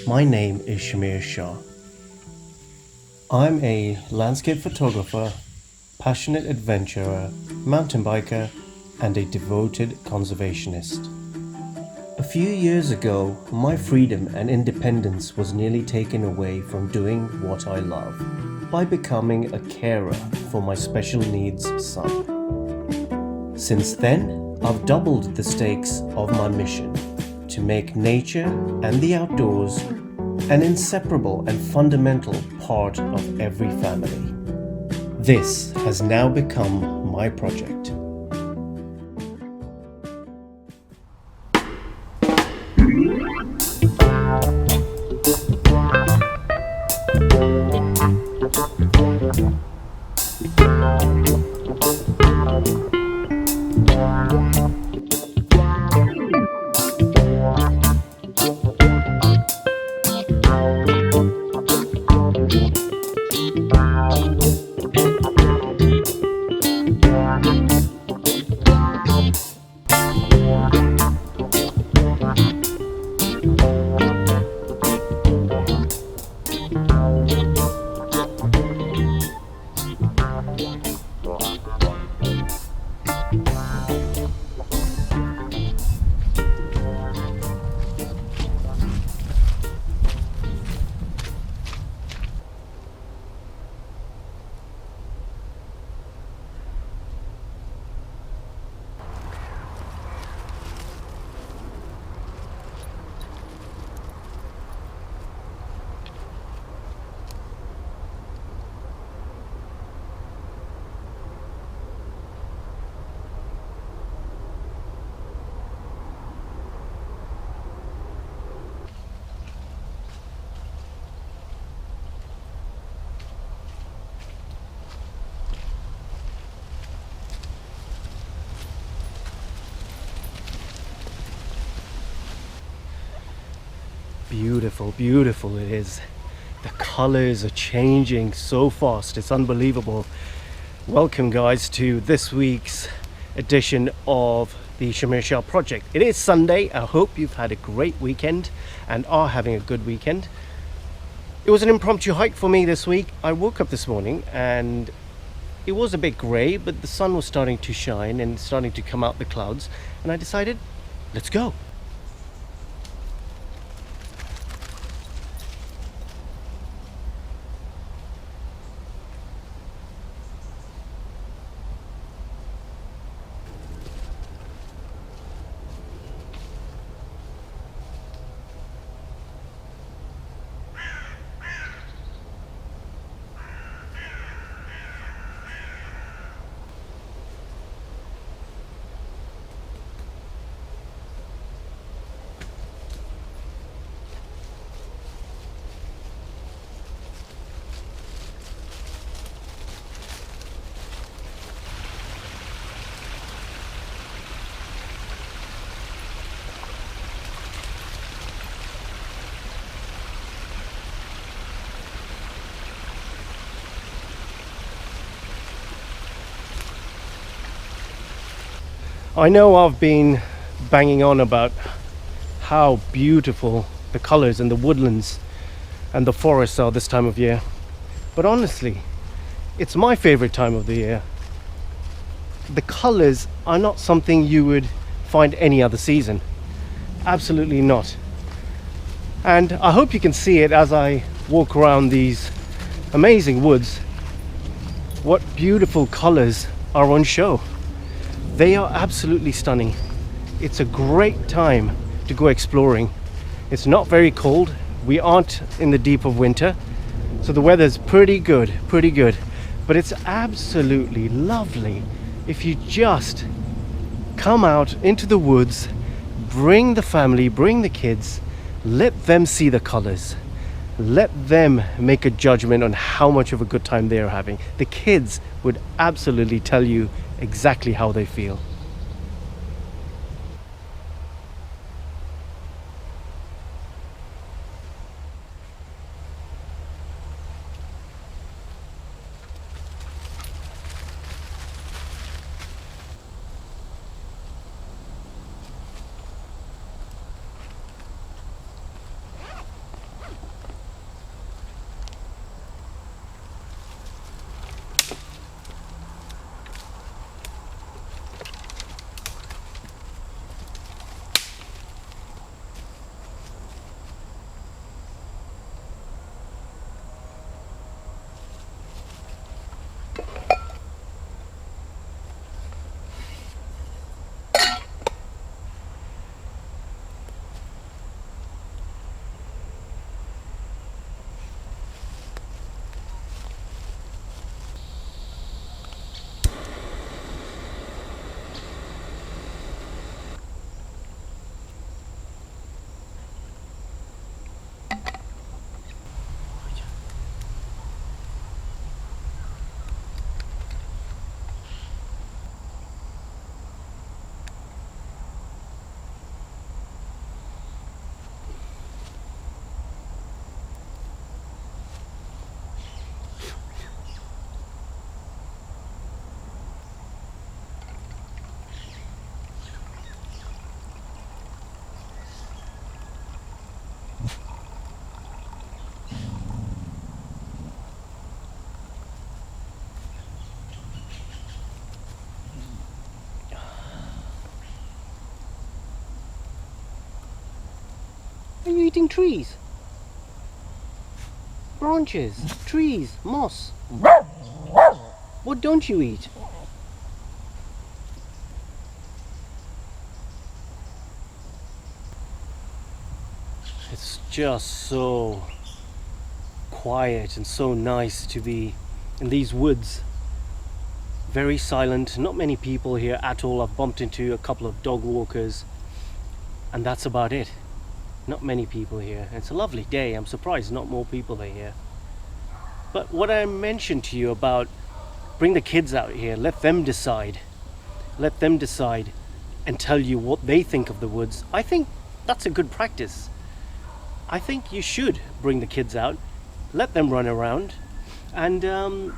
My name is Shah. I'm a landscape photographer, passionate adventurer, mountain biker, and a devoted conservationist. A few years ago, my freedom and independence was nearly taken away from doing what I love by becoming a carer for my special needs son. Since then, I've doubled the stakes of my mission to make nature and the outdoors an inseparable and fundamental part of every family. This has now become my project. Beautiful, beautiful it is. The colors are changing so fast, it's unbelievable. Welcome guys to this week's edition of the Shah project. It is Sunday. I hope you've had a great weekend and are having a good weekend. It was an impromptu hike for me this week. I woke up this morning and it was a bit grey, but the sun was starting to shine and starting to come out the clouds, and I decided, let's go. I know I've been banging on about how beautiful the colors and the woodlands and the forests are this time of year, but honestly, it's my favorite time of the year. The colors are not something you would find any other season. Absolutely not. And I hope you can see it as I walk around these amazing woods. What beautiful colors are on show. They are absolutely stunning. It's a great time to go exploring. It's not very cold. We aren't in the deep of winter, so the weather's pretty good. But it's absolutely lovely if you just come out into the woods, bring the family, bring the kids, let them see the colors. Let them make a judgment on how much of a good time they're having. The kids would absolutely tell you exactly how they feel. Are you eating trees? Branches, trees, moss. What don't you eat? It's just so quiet and so nice to be in these woods. Very silent, not many people here at all. I've bumped into a couple of dog walkers and that's about it. Not many people here. It's a lovely day. I'm surprised not more people are here. But what I mentioned to you about bring the kids out here, let them decide and tell you what they think of the woods. I think that's a good practice. I think you should bring the kids out, let them run around and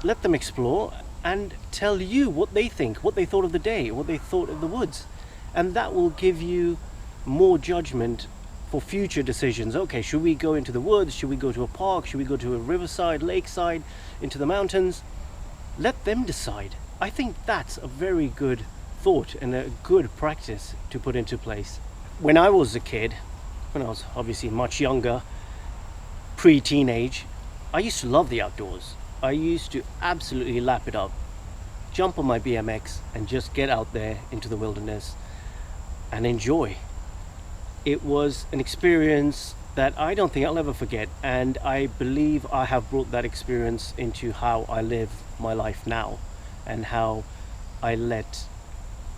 let them explore and tell you what they think, what they thought of the day, what they thought of the woods. And that will give you more judgment for future decisions. Okay, should we go into the woods? Should we go to a park? Should we go to a riverside, lakeside, into the mountains? Let them decide. I think that's a very good thought and a good practice to put into place. When I was a kid, when I was obviously much younger, pre-teenage, I used to love the outdoors. I used to absolutely lap it up, jump on my BMX and just get out there into the wilderness and enjoy. It was an experience that I don't think I'll ever forget, and I believe I have brought that experience into how I live my life now and how I let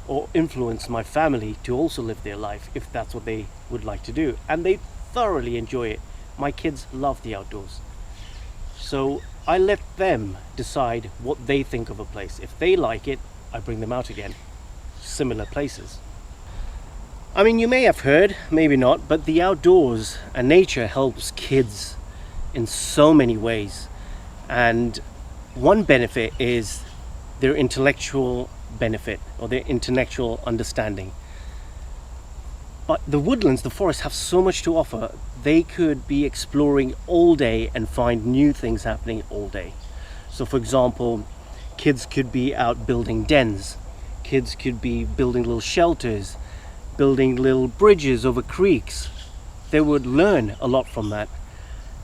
or influence my family to also live their life if that's what they would like to do, and they thoroughly enjoy it. My kids love the outdoors, so I let them decide what they think of a place. If they like it, I bring them out again, similar places. I mean, you may have heard, maybe not, but the outdoors and nature helps kids in so many ways. And one benefit is their intellectual benefit or their intellectual understanding. But the woodlands, the forests have so much to offer. They could be exploring all day and find new things happening all day. So for example, kids could be out building dens. Kids could be building little shelters, building little bridges over creeks. They would learn a lot from that.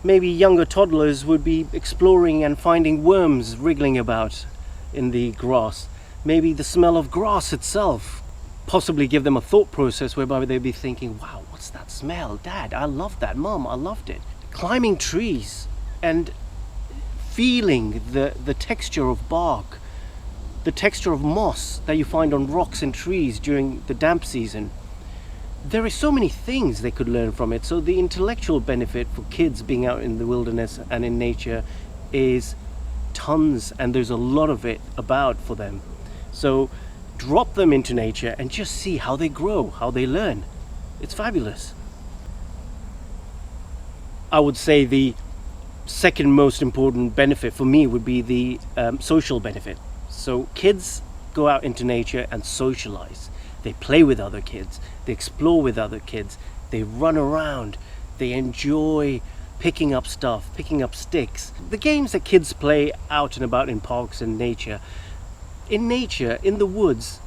Maybe younger toddlers would be exploring and finding worms wriggling about in the grass. Maybe the smell of grass itself possibly give them a thought process whereby they'd be thinking, wow, what's that smell? Dad, I love that. Mom, I loved it. Climbing trees and feeling the texture of bark, the texture of moss that you find on rocks and trees during the damp season. There are so many things they could learn from it. So the intellectual benefit for kids being out in the wilderness and in nature is tons, and there's a lot of it about for them. So drop them into nature and just see how they grow, how they learn. It's fabulous. I would say the second most important benefit for me would be the social benefit. So kids go out into nature and socialize. They play with other kids, they explore with other kids, they run around, they enjoy picking up stuff, picking up sticks. The games that kids play out and about in parks and nature, in the woods,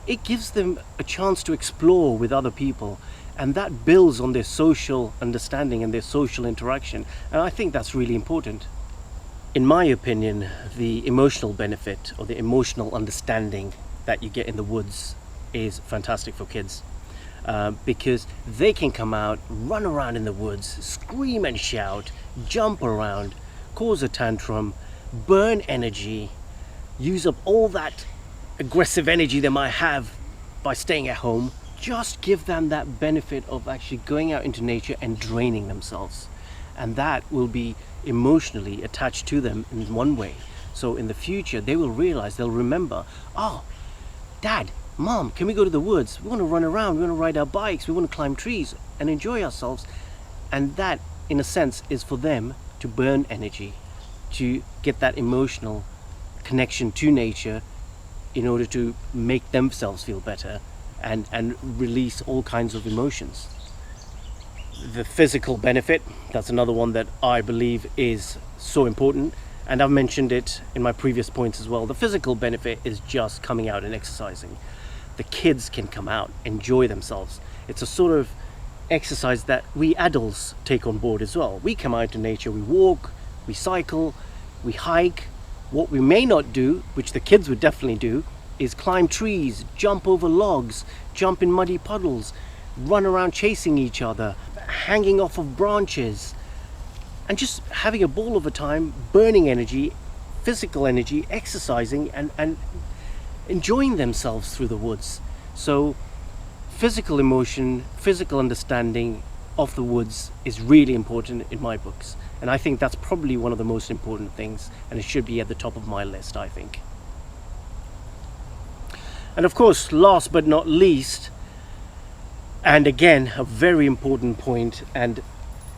it gives them a chance to explore with other people, and that builds on their social understanding and their social interaction, and I think that's really important. In my opinion, the emotional benefit or the emotional understanding that you get in the woods is fantastic for kids, because they can come out, run around in the woods, scream and shout, jump around, cause a tantrum, burn energy, use up all that aggressive energy they might have by staying at home. Just give them that benefit of actually going out into nature and draining themselves, and that will be emotionally attached to them in one way. So in the future they will realize, they'll remember, oh, Dad, Mom, can we go to the woods? We want to run around, we want to ride our bikes, we want to climb trees and enjoy ourselves. And that, in a sense, is for them to burn energy, to get that emotional connection to nature in order to make themselves feel better and release all kinds of emotions. The physical benefit, that's another one that I believe is so important, and I've mentioned it in my previous points as well. The physical benefit is just coming out and exercising. The kids can come out, enjoy themselves. It's a sort of exercise that we adults take on board as well. We come out to nature, we walk, we cycle, we hike. What we may not do, which the kids would definitely do, is climb trees, jump over logs, jump in muddy puddles, run around chasing each other, hanging off of branches, and just having a ball of a time, burning energy, physical energy, exercising and enjoying themselves through the woods. So physical emotion, physical understanding of the woods is really important in my books. And I think that's probably one of the most important things, and it should be at the top of my list, I think. And of course, last but not least, and again, a very important point, and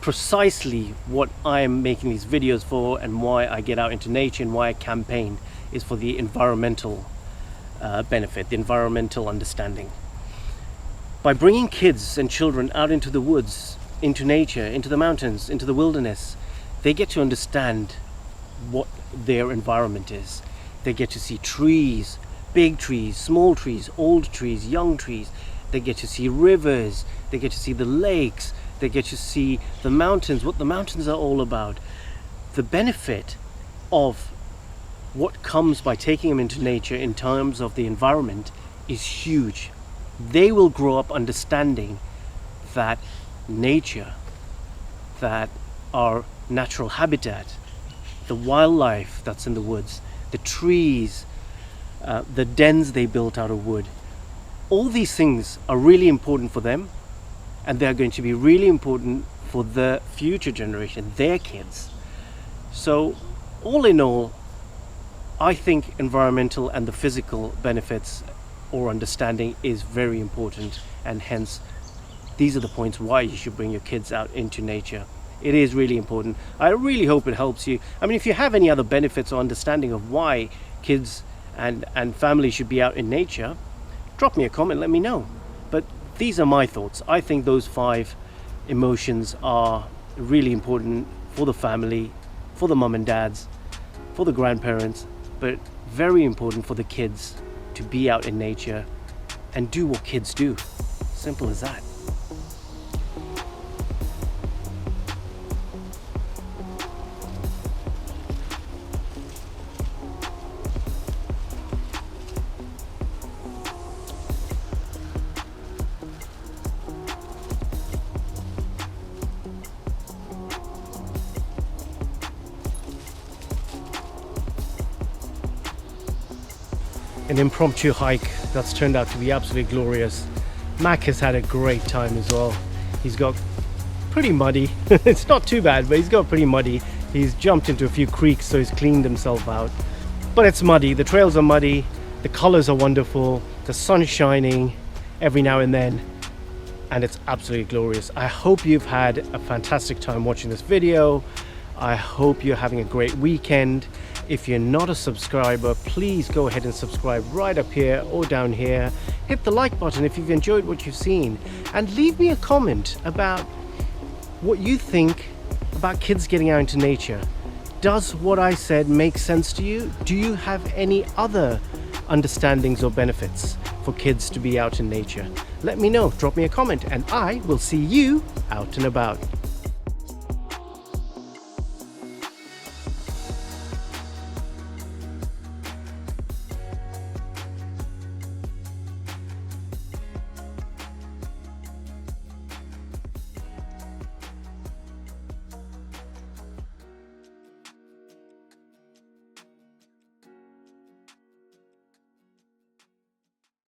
precisely what I'm making these videos for and why I get out into nature and why I campaign, is for the environmental benefit, the environmental understanding. By bringing kids and children out into the woods, into nature, into the mountains, into the wilderness, they get to understand what their environment is. They get to see trees, big trees, small trees, old trees, young trees. They get to see rivers, they get to see the lakes, they get to see the mountains, what the mountains are all about. The benefit of what comes by taking them into nature in terms of the environment is huge. They will grow up understanding that nature, that our natural habitat, the wildlife that's in the woods, the trees, the dens they built out of wood, all these things are really important for them, and they're going to be really important for the future generation, their kids. So all in all, I think environmental and the physical benefits or understanding is very important, and hence these are the points why you should bring your kids out into nature. It is really important. I really hope it helps you. I mean, if you have any other benefits or understanding of why kids and families should be out in nature, drop me a comment, let me know. But these are my thoughts. I think those 5 emotions are really important for the family, for the mum and dads, for the grandparents, but very important for the kids to be out in nature and do what kids do. Simple as that. An impromptu hike that's turned out to be absolutely glorious. Mac has had a great time as well. He's got pretty muddy. It's not too bad, but he's got pretty muddy. He's jumped into a few creeks, so he's cleaned himself out. But it's muddy, the trails are muddy, the colors are wonderful, the sun's shining every now and then, and it's absolutely glorious. I hope you've had a fantastic time watching this video. I hope you're having a great weekend. If you're not a subscriber, please go ahead and subscribe right up here or down here. Hit the like button if you've enjoyed what you've seen, and leave me a comment about what you think about kids getting out into nature. Does what I said make sense to you? Do you have any other understandings or benefits for kids to be out in nature? Let me know, drop me a comment, and I will see you out and about.